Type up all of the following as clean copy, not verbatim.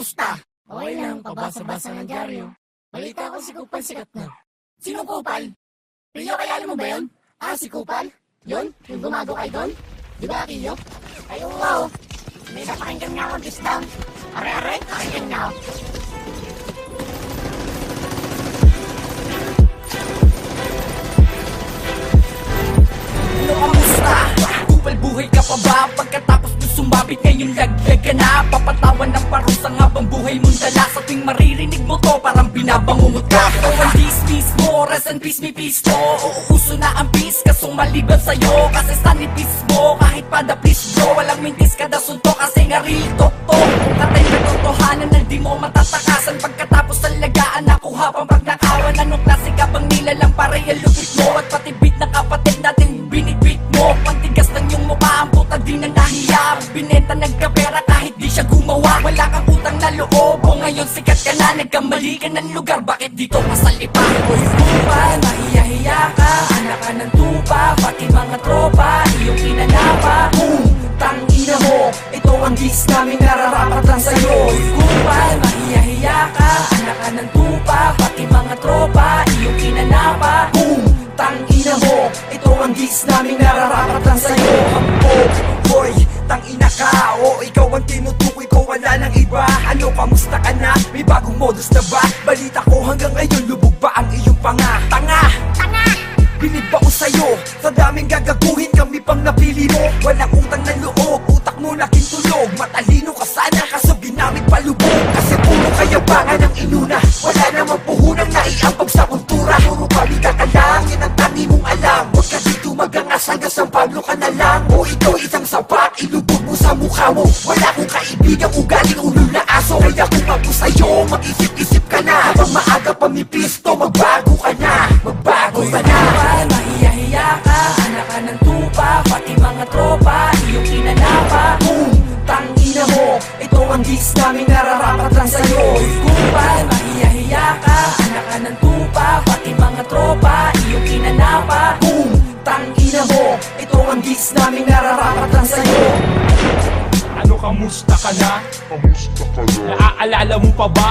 kamusta? Okay lang, pabasa-basa ng dyaryo. Balita ko si Kupal sikat na. Sino Kupal? Rio, kaya alam mo ba yun? Si Kupal? Yun? Yung gumago kay Don? Di ba, Rio? Ay, wow! May napakinggan nga ako this down. Are, pakinggan nga ako. Ano kamusta? Kupal, buhay ka pa ba? Pagkatapos mo sumabit ngayon laglag ka na. Papatawan ng parusang habang buhay mong dala. Sa tuwing maririnig mo to parang binabangungot ka. O ang dismiss mo, rest in peace, may peace to. Uuso na ang peace, kasong maliban sa'yo. Kasi sa nipis mo, kahit pa the please bro. Walang mintis kada sunto kasi nga real talk to. Katay na totohanan na di mo matatakasan. Pagkatapos ng lagaan, nakuha pang pagnakawan. Anong klase ka bang nilalang para yalupit mo? At pati beat na kapatid natin binitbit mo. Pantigas ng yung mukha, ang puta di na nahiya. Binenta nagkapera kahit di siya gumawa. Wala kang utang na loob, o ngayon sikat ka na. Nagkamali ka ng lugar, bakit dito masalipa? Uy, Kupal, mahiya-hiya ka. Anak ka ng tupa, pati mga tropa iyong kinanapa. Tangina mo, ito ang gis namin nararapat lang sa'yo. Uy, Kupal, mahiya-hiya ka. Anak ka ng tupa, pati mga tropa iyong kinanapa. Tangina mo, ito ang gis namin nararapat lang sa'yo. Boy, tangina ka, o ikaw ang tinutukoy ko, wala nang iba. Ano, kamusta ka na? May bagong modus na ba? Balita ko hanggang ngayon, lubog ba ang iyong panga? Tanga! Bilib ba ko sa'yo? Sa daming gagaguhin kami pang napili mo. Walang utang na loob, utak mo laking tulog. Matalino ka sana, kaso ginamit palubog. Kasi puro kayabangan ang inuna. Wala namang puhunang naiambag sa kultura. Puro palika ka lang, yan ang tangi mong alam. Huwag ka dito magangas hanggang San Pablo ka na lang. O ikaw isang sapat, ilubog mo sa mukha mo. Wala kong kaibigang ugaling ulul na aso. Kaya kung ako sa'yo, mag-isip-isip ka na. Habang maaga pa may pisto, magbago ka na. Magbago ka na. Mahiya-hiya ka, anak ka ng tupa, pati mga tropa iyong kinanapa. Tangina mo, ito ang gis namin nararapat lang sa'yo. Uy, Kupal, mahiya-hiya ka. Anak ka ng tupa, pati mga tropa iyong kinanapa. Tangina mo, ito ang gis namin nararapat lang sa'yo. Ano, kamusta ka na? Naaalala mo pa ba?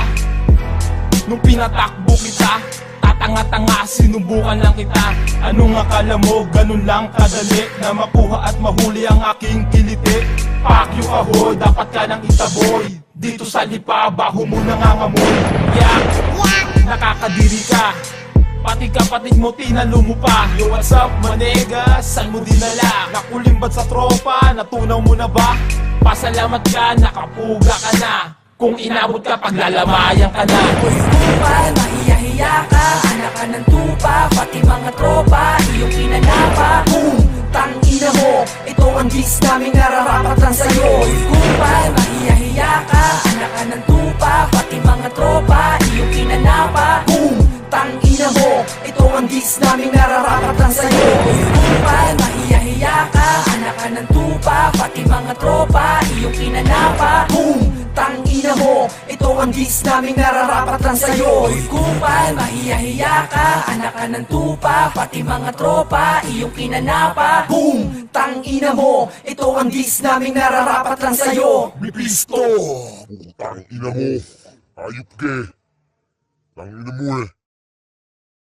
Nung pinatakbo kita, tatanga-tanga, sinubukan lang kita. Anong akala mo, ganun lang kadali na makuha at mahuli ang aking kiliti? Pakyo ka ho, dapat ka nang itaboy. Dito sa lipa, baho mo nangangamoy. Yak, nakakadiri ka. Pati kapatid mo, tinalo mo pa. Yo, what's up, manega? Saan mo dinala? Nakulimbad sa tropa, natunaw mo na ba? Pasalamat ka, nakapuga ka na. Kung inabot ka, paglalamayan ka na. Uy, Kupal, mahiya-hiya ka. Anak ka ng tupa, pati mga tropa iyong kinanapa. Tangina mo, ito ang gis namin nararapat lang sa'yo. Uy, Kupal, mahiya-hiya ka. Anak ka ng tupa, pati mga tropa iyong kinanapa. Tangina mo, ito ang gis namin nararapat lang sa'yo. Uy, Kupal, mahiya-hiya ka. Anak ka ng tupa, pati mga tropa iyong kinanapa. Tangina mo, ito ang gis namin nararapat lang sa'yo. Uy, Kupal, mahiya-hiya ka. Anak ka ng tupa, pati mga tropa iyong kinanapa. Tangina mo, ito ang gis namin nararapat lang sa'yo. May pisto! Putang ina mo! Ayop ka eh! Tangina mo eh!